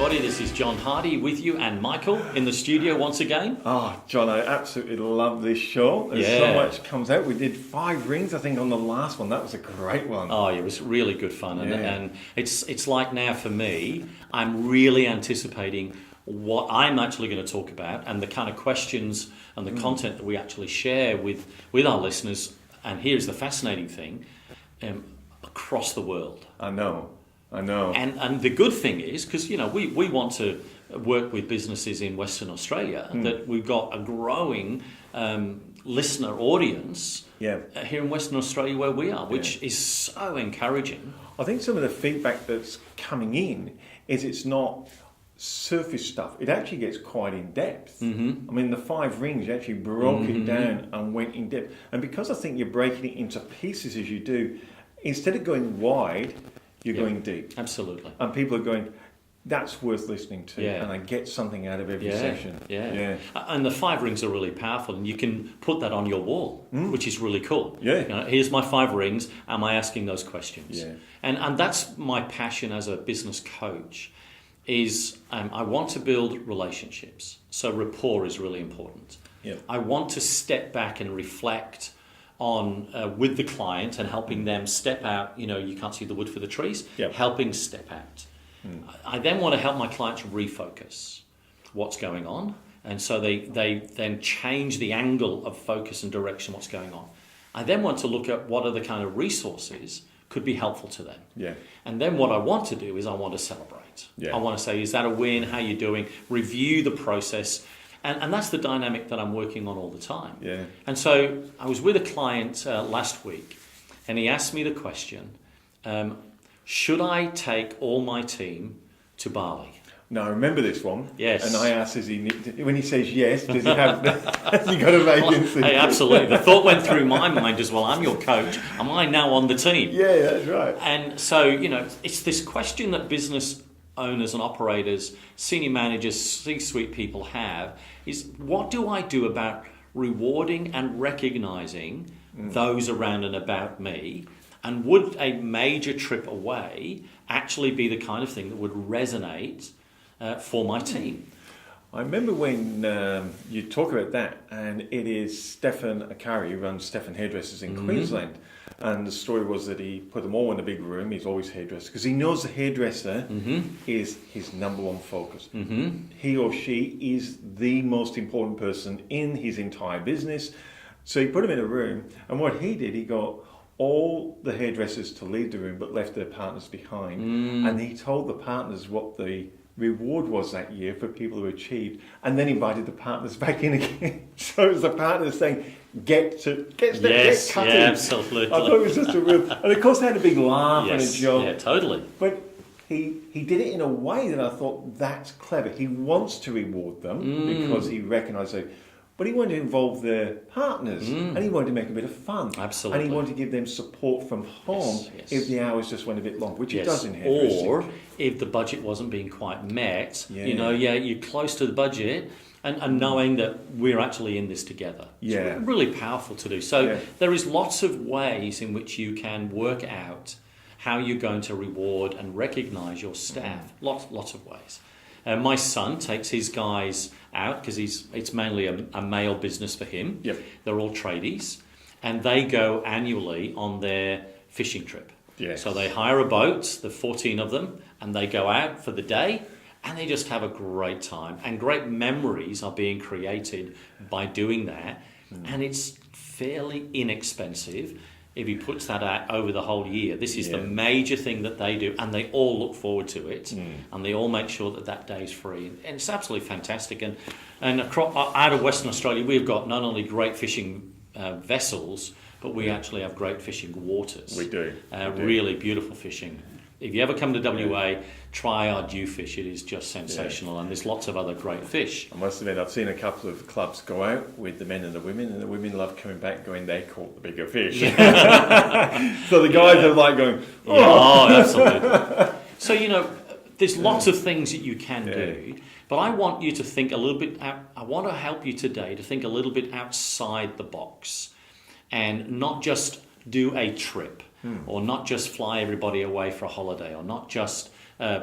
everybody. This is John Hardy with you and Michael in the studio once again. Oh, John, I absolutely love this show. There's so much comes out. We did 5 rings, I think, on the last one. That was a great one. Oh, it was really good fun. And it's like now for me, I'm really anticipating what I'm actually going to talk about and the kind of questions and the content that we actually share with our listeners. And here's the fascinating thing, across the world. I know. And the good thing is, because we want to work with businesses in Western Australia, that we've got a growing listener audience here in Western Australia where we are, which is so encouraging. I think some of the feedback that's coming in is it's not surface stuff. It actually gets quite in depth. I mean, the 5 rings, you actually broke it down and went in depth. And because I think you're breaking it into pieces as you do, instead of going wide, you're going deep. Absolutely. And people are going, that's worth listening to. And I get something out of every session. And the 5 rings are really powerful, and you can put that on your wall, which is really cool. Here's my 5 rings. Am I asking those questions? And that's my passion as a business coach, is I want to build relationships. So rapport is really important. I want to step back and reflect on with the client and helping them step out. You can't see the wood for the trees. Helping step out. I then want to help my clients refocus what's going on, and so they then change the angle of focus and direction what's going on. I then want to look at what are the kind of resources could be helpful to them. And then what I want to do is I want to celebrate. I want to say, is that a win? How are you doing? Review the process. And that's the dynamic that I'm working on all the time. And so I was with a client last week, and he asked me the question, should I take all my team to Bali? Now, I remember this one. Yes. And I asked, when he says yes, does he have, has he got a vacancy? Hey, absolutely. The thought went through my mind as well, I'm your coach. Am I now on the team? Yeah, that's right. And so, it's this question that business owners and operators, senior managers, C-suite people have, is what do I do about rewarding and recognizing those around and about me? And would a major trip away actually be the kind of thing that would resonate for my team? I remember when you talk about that, and it is Stefan Akari, who runs Stefan Hairdressers in Queensland. And the story was that he put them all in a big room. He's always hairdresser because he knows the hairdresser is his number one focus. He or she is the most important person in his entire business. So he put them in a room, and what he did, he got all the hairdressers to leave the room but left their partners behind. And he told the partners what the reward was that year for people who achieved, and then invited the partners back in again. So it was the partners saying, get cutting. Absolutely. I thought it was just a real, and of course they had a big laugh and a joke. Yeah, totally. But he did it in a way that I thought, that's clever. He wants to reward them because he recognised it. But he wanted to involve their partners, and he wanted to make a bit of fun. Absolutely. And he wanted to give them support from home if the hours just went a bit long, which it does in hairdressing. Or if the budget wasn't being quite met, you're close to the budget, and knowing that we're actually in this together. It's really powerful to do. So there is lots of ways in which you can work out how you're going to reward and recognise your staff. Lots of ways. My son takes his guys out because it's mainly a male business for him. They're all tradies, and they go annually on their fishing trip. So they hire a boat, the 14 of them, and they go out for the day, and they just have a great time. And great memories are being created by doing that, and it's fairly inexpensive. If he puts that out over the whole year, this is the major thing that they do, and they all look forward to it, and they all make sure that day is free, and it's absolutely fantastic. And out of Western Australia, we've got not only great fishing vessels, but we actually have great fishing waters. We do. Really beautiful fishing. If you ever come to WA, try our dewfish. It is just sensational, and there's lots of other great fish. I must admit, I've seen a couple of clubs go out with the men and the women love coming back going, they caught the bigger fish. So the guys are like going, absolutely. So, there's lots of things that you can do, but I want you to think a little bit I want to help you today to think a little bit outside the box and not just do a trip or not just fly everybody away for a holiday or not just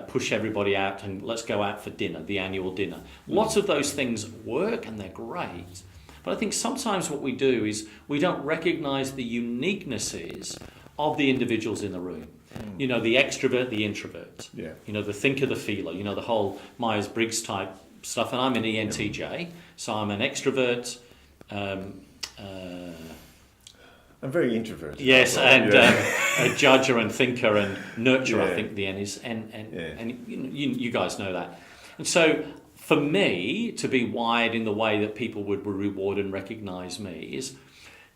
push everybody out and let's go out for dinner, the annual dinner. Lots of those things work and they're great. But I think sometimes what we do is we don't recognise the uniquenesses of the individuals in the room. You know, the extrovert, the introvert. Yeah. You know, the thinker, the feeler. You know, the whole Myers-Briggs type stuff. And I'm an ENTJ, so I'm an extrovert. I'm very introverted. Yes, and a judger and thinker and nurturer, I think the N is. And you guys know that. And so for me, to be wired in the way that people would reward and recognise me is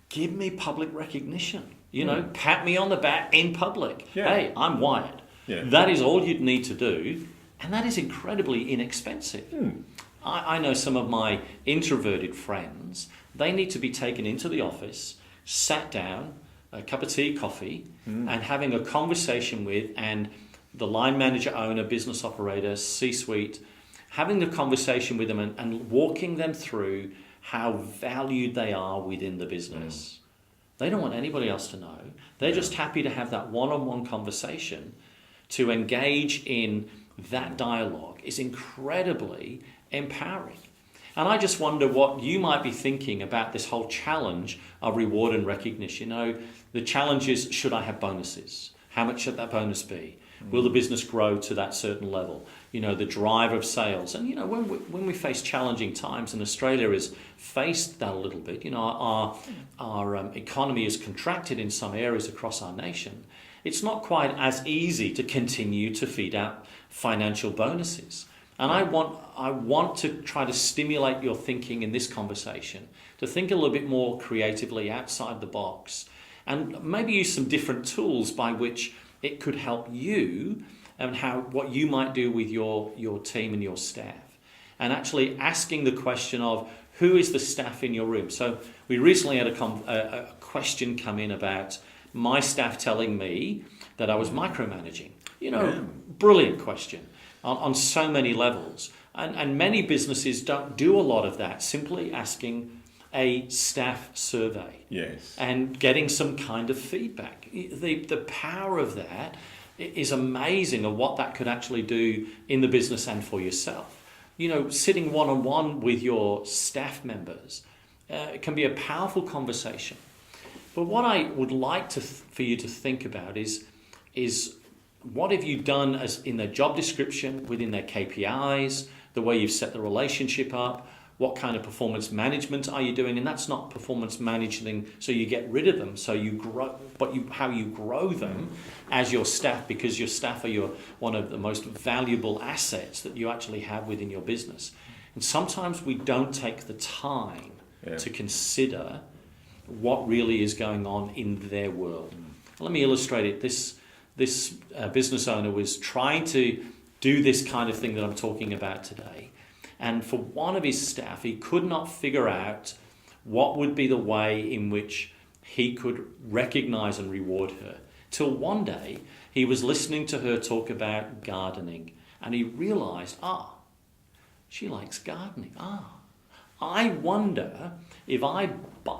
give me public recognition. You know, pat me on the back in public. Yeah. Hey, I'm wired. Yeah. That is all you'd need to do, and that is incredibly inexpensive. I know some of my introverted friends, they need to be taken into the office, sat down, a cup of tea, coffee, and having a conversation with, and the line manager, owner, business operator, C-suite, having the conversation with them and walking them through how valued they are within the business. They don't want anybody else to know. They're just happy to have that one-on-one conversation. To engage in that dialogue is incredibly empowering. And I just wonder what you might be thinking about this whole challenge of reward and recognition. You know, the challenge is, should I have bonuses? How much should that bonus be? Will the business grow to that certain level? You know, the drive of sales. And, you know, when we face challenging times, and Australia has faced that a little bit, you know, our economy is contracted in some areas across our nation. It's not quite as easy to continue to feed out financial bonuses. And I want to try to stimulate your thinking in this conversation, to think a little bit more creatively outside the box, and maybe use some different tools by which it could help you and what you might do with your team and your staff. And actually asking the question of, who is the staff in your room? So we recently had a question come in about my staff telling me that I was micromanaging. You know, brilliant question on so many levels. And many businesses don't do a lot of that, simply asking a staff survey. Yes. And getting some kind of feedback. The power of that is amazing, of what that could actually do in the business and for yourself. You know, sitting one-on-one with your staff members it can be a powerful conversation. But what I would like for you to think about is what have you done as in their job description, within their KPIs, the way you've set the relationship up, what kind of performance management are you doing? And that's not performance managing so you get rid of them, so you grow, but how you grow them as your staff, because your staff are one of the most valuable assets that you actually have within your business. And sometimes we don't take the time to consider what really is going on in their world. Let me illustrate it. This business owner was trying to do this kind of thing that I'm talking about today. And for one of his staff, he could not figure out what would be the way in which he could recognize and reward her. Till one day, he was listening to her talk about gardening, and he realized, she likes gardening. I wonder if I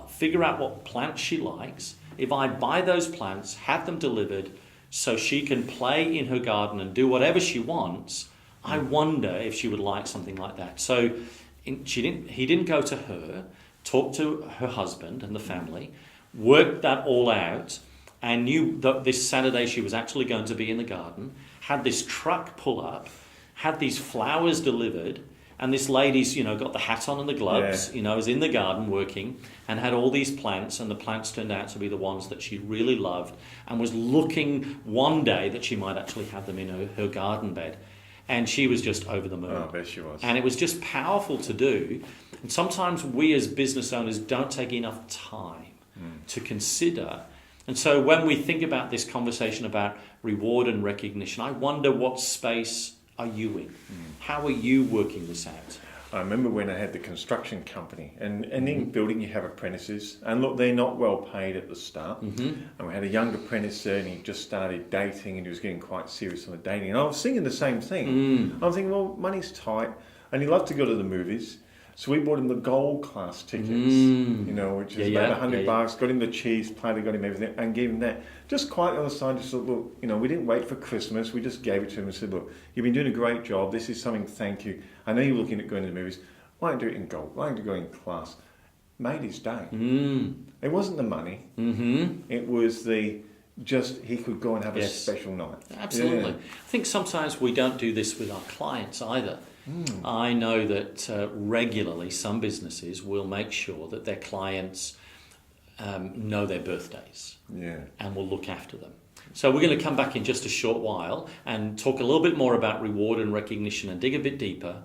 figure out what plants she likes, if I buy those plants, have them delivered so she can play in her garden and do whatever she wants, I wonder if she would like something like that. So he didn't go to her, talk to her husband and the family, worked that all out, and knew that this Saturday she was actually going to be in the garden, had this truck pull up, had these flowers delivered, and this lady's, got the hat on and the gloves, is in the garden working, and had all these plants, and the plants turned out to be the ones that she really loved, and was looking one day that she might actually have them in her garden bed. And she was just over the moon. Oh, I bet she was. And it was just powerful to do. And sometimes we as business owners don't take enough time to consider. And so when we think about this conversation about reward and recognition, I wonder, what space are you in? How are you working this out? I remember when I had the construction company, and in building you have apprentices, and look, they're not well paid at the start. And we had a young apprentice there, and he just started dating, and he was getting quite serious on the dating. And I was thinking the same thing. I'm thinking, well, money's tight, and he loved to go to the movies. So we bought him the gold class tickets, which is about $100. Got him the cheese platter, got him everything, and gave him that. Just quietly on the side, just said, look, we didn't wait for Christmas. We just gave it to him and said, look, you've been doing a great job. This is something, thank you. I know you're looking at going to the movies. Why don't you do it in gold? Why don't you go in class? Made his day. It wasn't the money. It was he could go and have a special night. Absolutely. I think sometimes we don't do this with our clients either. I know that regularly some businesses will make sure that their clients know their birthdays and will look after them. So we're going to come back in just a short while and talk a little bit more about reward and recognition and dig a bit deeper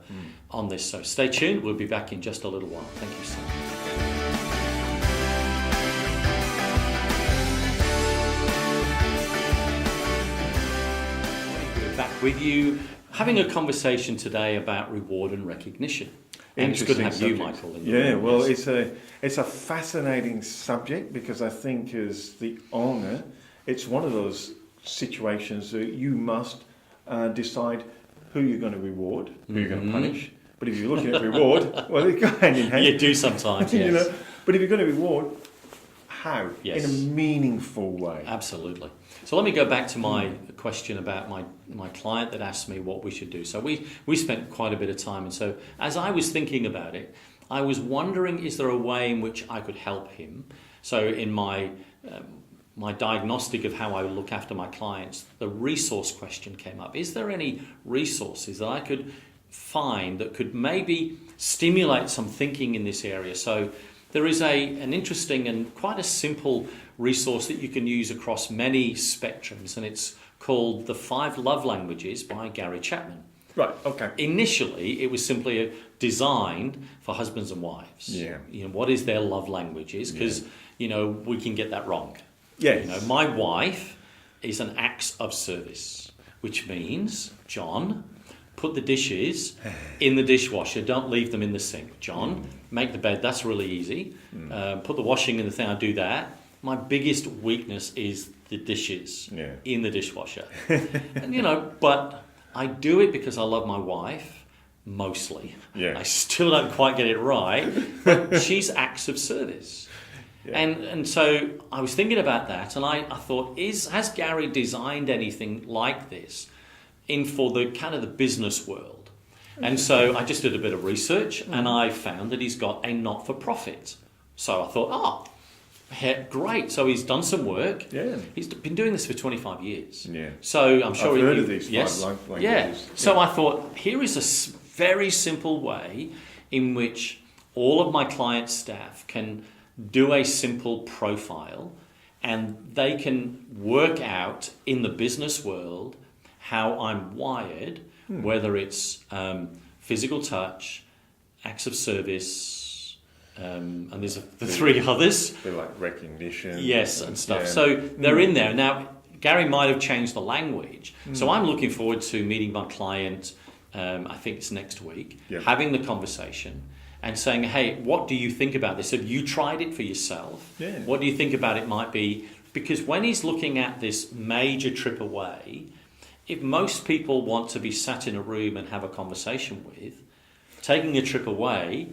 on this. So stay tuned. We'll be back in just a little while. Thank you so much. We're back with you, having a conversation today about reward and recognition. And it's good to have you, Michael. It's a fascinating subject because I think as the owner, it's one of those situations that you must decide who you're going to reward, who you're going to punish. But if you're looking at reward, well, they go hand in hand. You do sometimes, yes. But if you're going to reward, how? Yes. In a meaningful way. Absolutely. So let me go back to my question about my client that asked me what we should do. So we spent quite a bit of time. And so as I was thinking about it, I was wondering, is there a way in which I could help him? So in my diagnostic of how I look after my clients, the resource question came up. Is there any resources that I could find that could maybe stimulate some thinking in this area? So there is an interesting and quite a simple resource that you can use across many spectrums, and it's called The 5 Love Languages by Gary Chapman. Right, okay. Initially, it was simply designed for husbands and wives. Yeah. What is their love languages? Because, we can get that wrong. Yes. My wife is an acts of service, which means, John, put the dishes in the dishwasher. Don't leave them in the sink. John, make the bed. That's really easy. Put the washing in the thing. I do that. My biggest weakness is the dishes in the dishwasher. And, but I do it because I love my wife, mostly. Yeah. I still don't quite get it right, but she's acts of service. Yeah. And so I was thinking about that, and I thought, has Gary designed anything like this for the kind of the business world? And so I just did a bit of research, and I found that he's got a not-for-profit. So I thought, great. So he's done some work. Yeah. He's been doing this for 25 years. Yeah. So I'm sure I've heard of these 5 languages. Yeah. So I thought, here is a very simple way in which all of my client staff can do a simple profile, and they can work out in the business world how I'm wired, whether it's physical touch, acts of service, and there's the 3 others. They're like recognition. Yes, and stuff. Yeah. So they're in there. Now, Gary might have changed the language. So I'm looking forward to meeting my client, I think it's next week, having the conversation and saying, hey, what do you think about this? Have you tried it for yourself? Yeah. What do you think about it might be? Because when he's looking at this major trip away, if most people want to be sat in a room and have a conversation with, taking a trip away,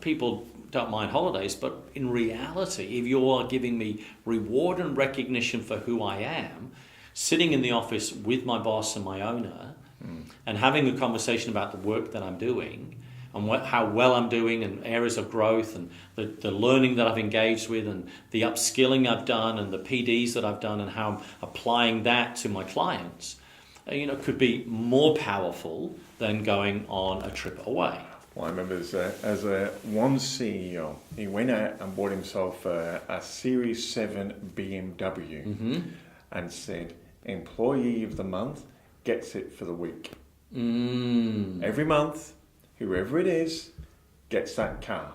people don't mind holidays, but in reality, if you are giving me reward and recognition for who I am, sitting in the office with my boss and my owner, and having a conversation about the work that I'm doing, and how well I'm doing, and areas of growth, and the learning that I've engaged with, and the upskilling I've done, and the PDs that I've done, and how I'm applying that to my clients, could be more powerful than going on a trip away. Well, I remember as one CEO, he went out and bought himself a Series 7 BMW and said, employee of the month gets it for the week. Every month, whoever it is gets that car.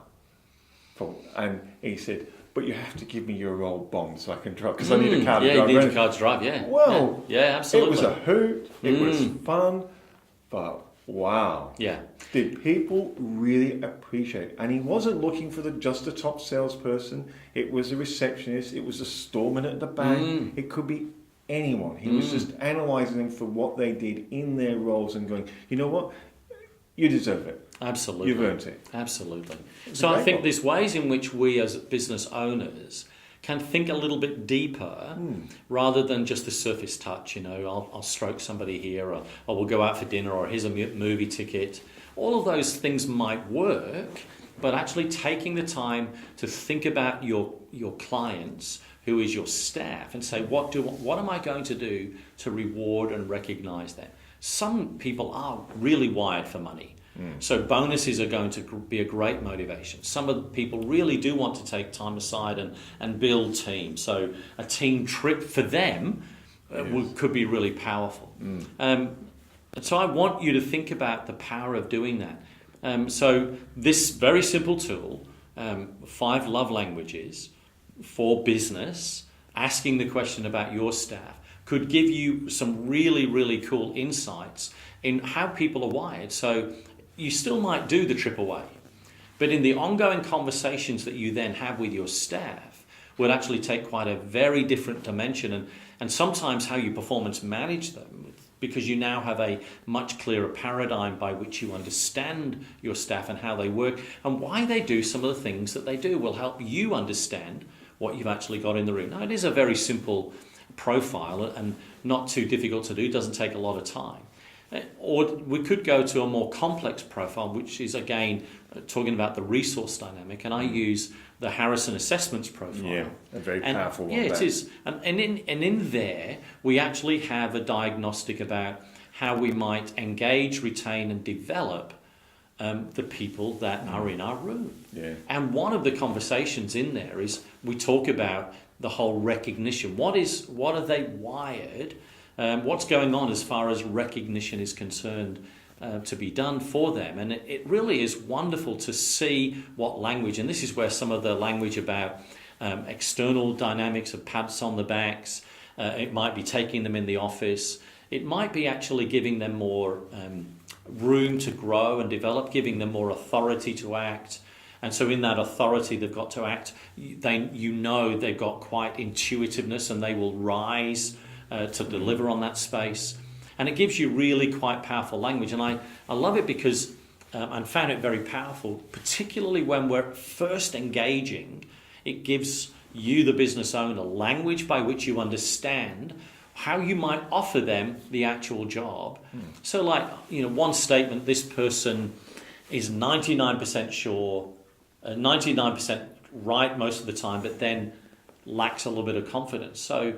And he said, but you have to give me your old bond so I can drive, because I need a car to drive. Yeah, you need a car to drive, yeah. Well, yeah, absolutely. It was a hoot, it was fun, but wow. Yeah. Did people really appreciate it? And he wasn't looking for just a top salesperson. It was a receptionist. It was a storeman at the back. It could be anyone. He was just analysing them for what they did in their roles and going, you know what? You deserve it. Absolutely. You've earned it. Absolutely. So I think there's ways in which we as business owners can think a little bit deeper rather than just the surface touch. I'll stroke somebody here, or we'll go out for dinner, or here's a movie ticket. All of those things might work, but actually taking the time to think about your clients, who is your staff, and say, what am I going to do to reward and recognize them? Some people are really wired for money. So bonuses are going to be a great motivation. Some of the people really do want to take time aside and build teams. So a team trip for them could be really powerful. And so I want you to think about the power of doing that. So this very simple tool, 5 love languages for business, asking the question about your staff, could give you some really, really cool insights in how people are wired. So you still might do the trip away, but in the ongoing conversations that you then have with your staff would actually take quite a very different dimension, and sometimes how you performance manage them, because you now have a much clearer paradigm by which you understand your staff and how they work and why they do some of the things that they do will help you understand what you've actually got in the room. Now, it is a very simple profile and not too difficult to do, doesn't take a lot of time. Or we could go to a more complex profile, which is, again, talking about the resource dynamic, and I use the Harrison Assessments profile. Yeah, a very powerful one. Yeah, it is. And in there, we actually have a diagnostic about how we might engage, retain, and develop the people that are in our room. Yeah. And one of the conversations in there is we talk about the whole recognition. What are they wired? What's going on as far as recognition is concerned to be done for them? And it really is wonderful to see what language, and this is where some of the language about external dynamics of pats on the backs, it might be taking them in the office, it might be actually giving them more room to grow and develop, giving them more authority to act. And so in that authority they've got to act, they've got quite intuitiveness, and they will rise to deliver on that space. And it gives you really quite powerful language. And I love it because I found it very powerful, particularly when we're first engaging. It gives you, the business owner, language by which you understand how you might offer them the actual job. So one statement, this person is 99% sure, 99% right most of the time, but then lacks a little bit of confidence. So,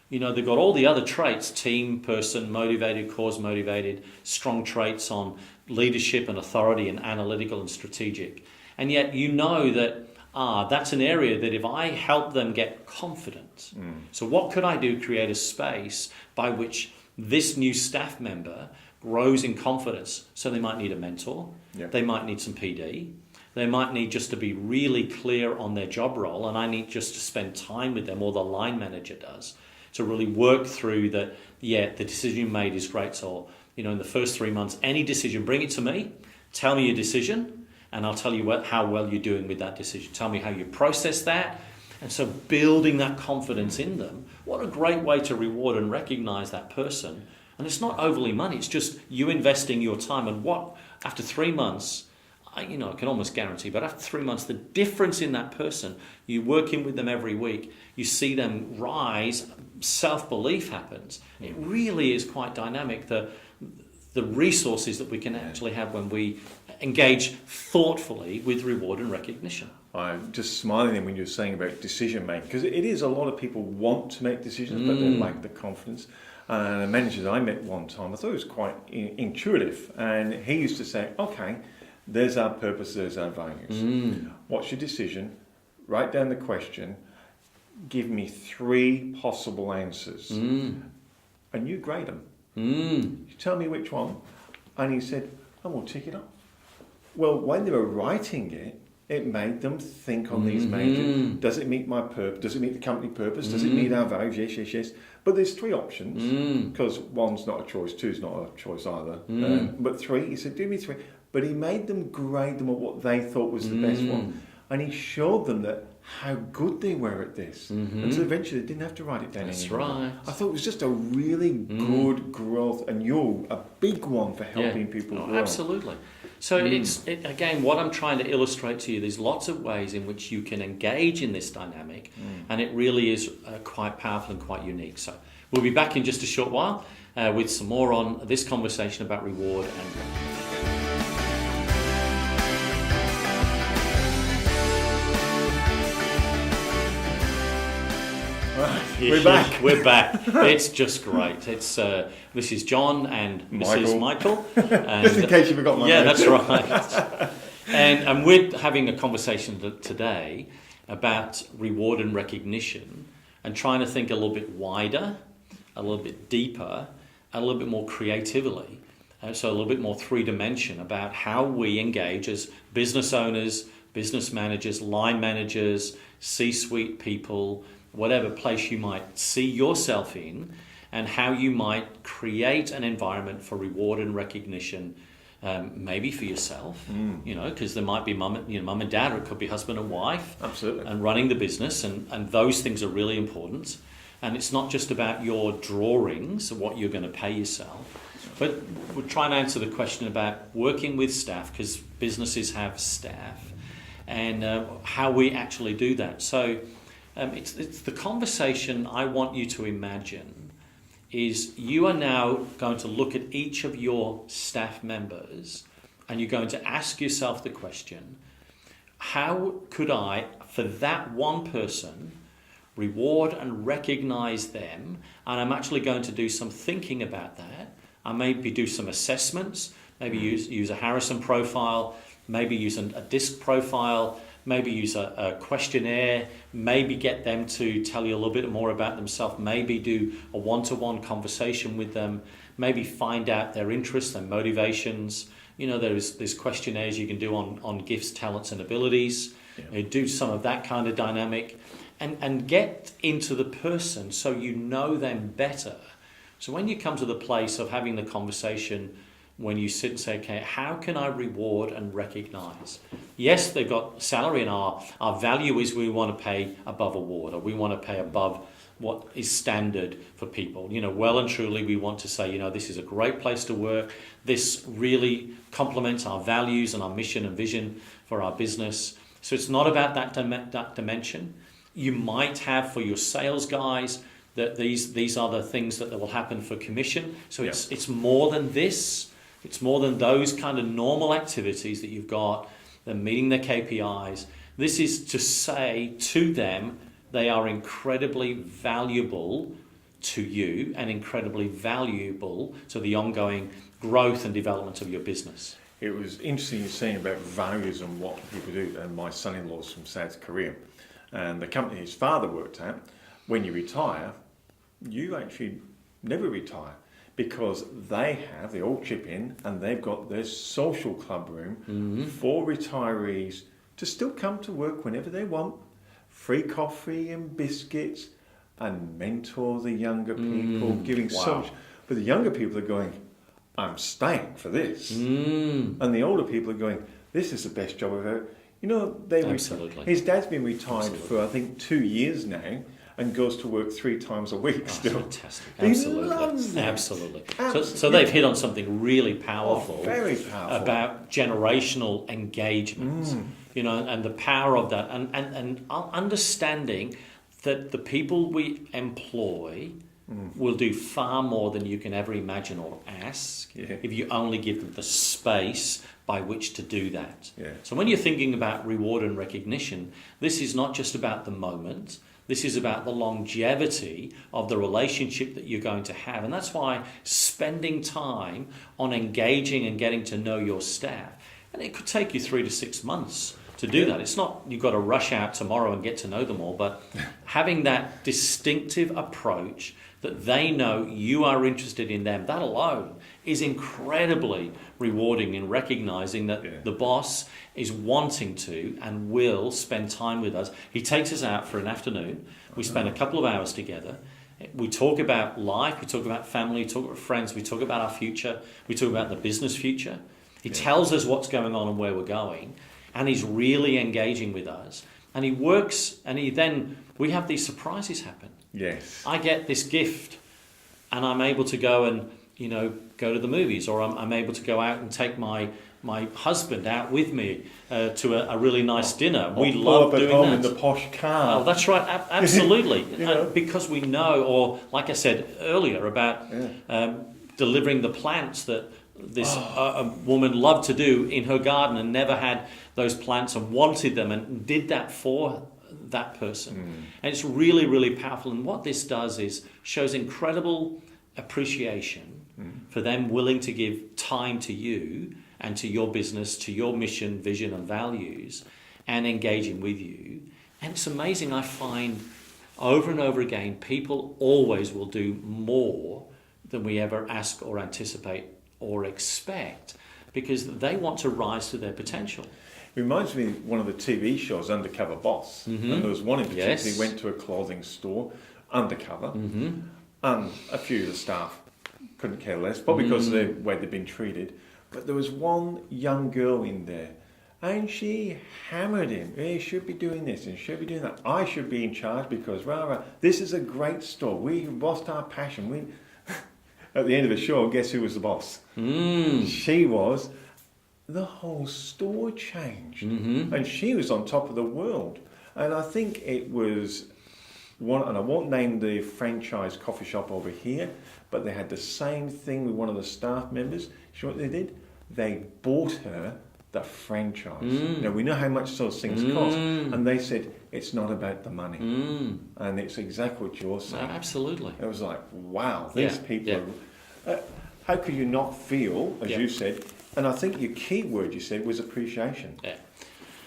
they've got all the other traits, team person, motivated, cause motivated, strong traits on leadership and authority and analytical and strategic. And yet that's an area that if I help them get confident, so what could I do? Create a space by which this new staff member grows in confidence. So they might need a mentor, they might need some PD, they might need just to be really clear on their job role, and I need just to spend time with them, or the line manager does, to really work through the decision you made is great. So, in the first 3 months, any decision, bring it to me, tell me your decision, and I'll tell you how well you're doing with that decision. Tell me how you process that. And so building that confidence in them, what a great way to reward and recognize that person. And it's not overly money, it's just you investing your time. And after 3 months, I can almost guarantee, but after 3 months, the difference in that person, you working with them every week, you see them rise, self-belief happens. It really is quite dynamic, the resources that we can actually have when we engage thoughtfully with reward and recognition. I'm just smiling then when you're saying about decision making, because it is a lot of people want to make decisions, but they lack the confidence. And a manager I met one time, I thought it was quite intuitive, and he used to say, okay, there's our purpose, there's our values. What's your decision? Write down the question, give me 3 possible answers, and you grade them. You tell me which one. And he said, I will tick it off. Well, when they were writing it, it made them think on these major, does it meet my purpose? Does it meet the company purpose? Does it meet our values? Yes, yes, yes. But there's 3 options, because 1's not a choice, 2's not a choice either. But 3, he said, do me 3. But he made them grade them on what they thought was the best one. And he showed them that how good they were at this. And so eventually they didn't have to write it down anymore. Right. I thought it was just a really good growth, and you're a big one for helping people grow. Absolutely. So again, what I'm trying to illustrate to you, there's lots of ways in which you can engage in this dynamic, and it really is quite powerful and quite unique. So we'll be back in just a short while with some more on this conversation about reward and recognition. We're back. We're back. It's just great. It's this is John and this is Michael. And, just in case you forgot my name. Yeah, that's right. and we're having a conversation today about reward and recognition, and trying to think a little bit wider, a little bit deeper, and a little bit more creatively. So a little bit more three-dimension about how we engage as business owners, business managers, line managers, C-suite people, whatever place you might see yourself in, and how you might create an environment for reward and recognition, maybe for yourself, because there might be mum and dad, or it could be husband and wife. Absolutely. And running the business, and those things are really important. And it's not just about your drawings of what you're going to pay yourself, but we're trying to answer the question about working with staff, because businesses have staff, and how we actually do that. So it's the conversation I want you to imagine is you are now going to look at each of your staff members, and you're going to ask yourself the question, how could I, for that one person, reward and recognize them? And I'm actually going to do some thinking about that. I maybe do some assessments, maybe use a Harrison profile, maybe use a DISC profile, maybe use a questionnaire, maybe get them to tell you a little bit more about themselves, maybe do a one-to-one conversation with them, maybe find out their interests and motivations. There's questionnaires you can do on gifts, talents and abilities. Do some of that kind of dynamic, and get into the person so you know them better. So when you come to the place of having the conversation, when you sit and say, okay, how can I reward and recognize? Yes, they've got salary, and our value is we want to pay above award, or we want to pay above what is standard for people. Well and truly we want to say, this is a great place to work. This really complements our values and our mission and vision for our business. So it's not about that dimension. You might have for your sales guys that these are the things that will happen for commission. So it's more than this. It's more than those kind of normal activities that you've got, them meeting their KPIs. This is to say to them, they are incredibly valuable to you and incredibly valuable to the ongoing growth and development of your business. It was interesting you saying about values and what people do. And my son-in-law's from South Korea, and the company his father worked at, when you retire, you actually never retire, because they all chip in, and they've got their social club room for retirees to still come to work whenever they want, free coffee and biscuits, and mentor the younger people, giving so much. But the younger people are going, I'm staying for this. And the older people are going, this is the best job I've ever. Absolutely. His dad's been retired for, I think, 2 years now, and goes to work 3 times a week still. Fantastic. Absolutely. He loves it. Absolutely. So they've hit on something really powerful. Very powerful. About generational engagement, and the power of that, and understanding that the people we employ will do far more than you can ever imagine or ask if you only give them the space by which to do that. So when you're thinking about reward and recognition, this is not just about the moment. This is about the longevity of the relationship that you're going to have. And that's why spending time on engaging and getting to know your staff, and it could take you 3 to 6 months to do that. It's not you've got to rush out tomorrow and get to know them all, but having that distinctive approach that they know you are interested in them, that alone is incredibly rewarding in recognizing that the boss is wanting to and will spend time with us. He takes us out for an afternoon. We spend a couple of hours together. We talk about life, we talk about family, we talk about friends, we talk about our future, we talk about the business future. He tells us what's going on and where we're going, and he's really engaging with us. and he works, and we have these surprises happen. Yes. I get this gift, and I'm able to go and, go to the movies, or I'm able to go out and take my husband out with me to a really nice dinner. We love doing home that. in the posh car. Oh, that's right, absolutely. Because we know, or like I said earlier about delivering the plants that this a woman loved to do in her garden and never had those plants and wanted them and did that for that person. And it's really, really powerful. And what this does is shows incredible appreciation for them willing to give time to you and to your business, to your mission, vision and values, and engaging with you. And it's amazing, I find over and over again, people always will do more than we ever ask or anticipate or expect, because they want to rise to their potential. It reminds me of one of the TV shows, Undercover Boss. And there was one in particular, he went to a clothing store, undercover, and a few of the staff couldn't care less, probably because of the way they'd been treated. But there was one young girl in there, and she hammered him. He should be doing this and should be doing that. I should be in charge because, this is a great store. We lost our passion. At the end of the show, guess who was the boss? She was. The whole store changed. And she was on top of the world. And I think it was one, and I won't name the franchise coffee shop over here, but they had the same thing with one of the staff members. You know what they did? They bought her the franchise. Now, we know how much those things cost. And they said, it's not about the money. And it's exactly what you're saying. Absolutely. It was like, wow, these people are... how could you not feel, as you said, and I think your key word you said was appreciation. Yeah.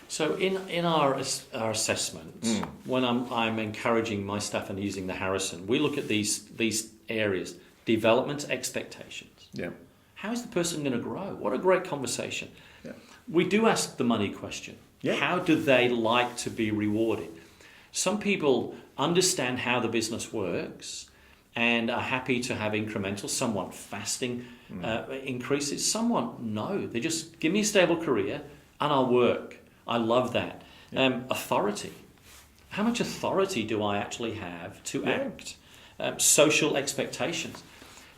So in our assessment, when I'm encouraging my staff and using the Harrison, we look at these areas: development, expectations. Yeah. How is the person going to grow? What a great conversation. Yeah. We do ask the money question. Yeah. How do they like to be rewarded? Some people understand how the business works and are happy to have incremental, some want fasting increases, some want no. They just give me a stable career and I'll work. I love that. Authority. How much authority do I actually have to act? Social expectations.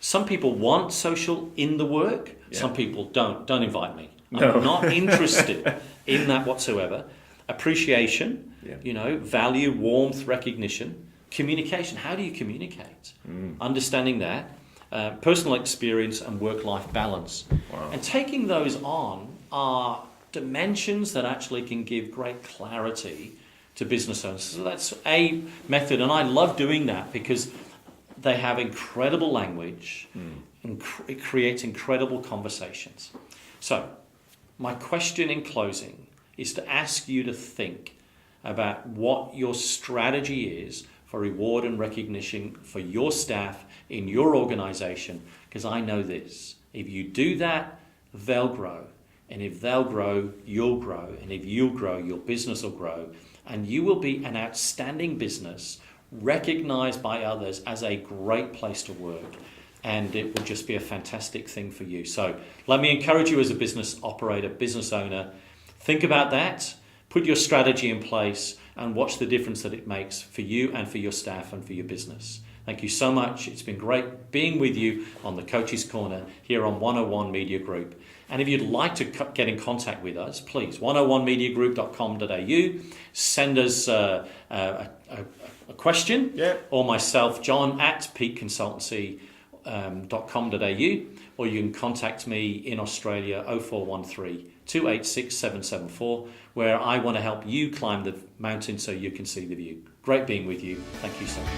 Some people want social in the work. Yeah. Some people don't. Don't invite me. I'm not interested in that whatsoever. Appreciation, value, warmth, recognition. Communication. How do you communicate? Understanding that. Personal experience and work-life balance. Wow. And taking those on are dimensions that actually can give great clarity to business owners. So that's a method, and I love doing that because they have incredible language and it creates incredible conversations. So my question in closing is to ask you to think about what your strategy is for reward and recognition for your staff in your organization, because I know this: if you do that, they'll grow. And if they'll grow, you'll grow. And if you'll grow, your business will grow. And you will be an outstanding business, recognized by others as a great place to work. And it will just be a fantastic thing for you. So let me encourage you as a business operator, business owner, think about that, put your strategy in place, and watch the difference that it makes for you and for your staff and for your business. Thank you so much. It's been great being with you on the Coach's Corner here on 101 Media Group. And if you'd like to get in contact with us, please, 101mediagroup.com.au. Send us a question, or myself, John, at peakconsultancy.com.au, or you can contact me in Australia, 0413 286 774, where I want to help you climb the mountain so you can see the view. Great being with you. Thank you so much.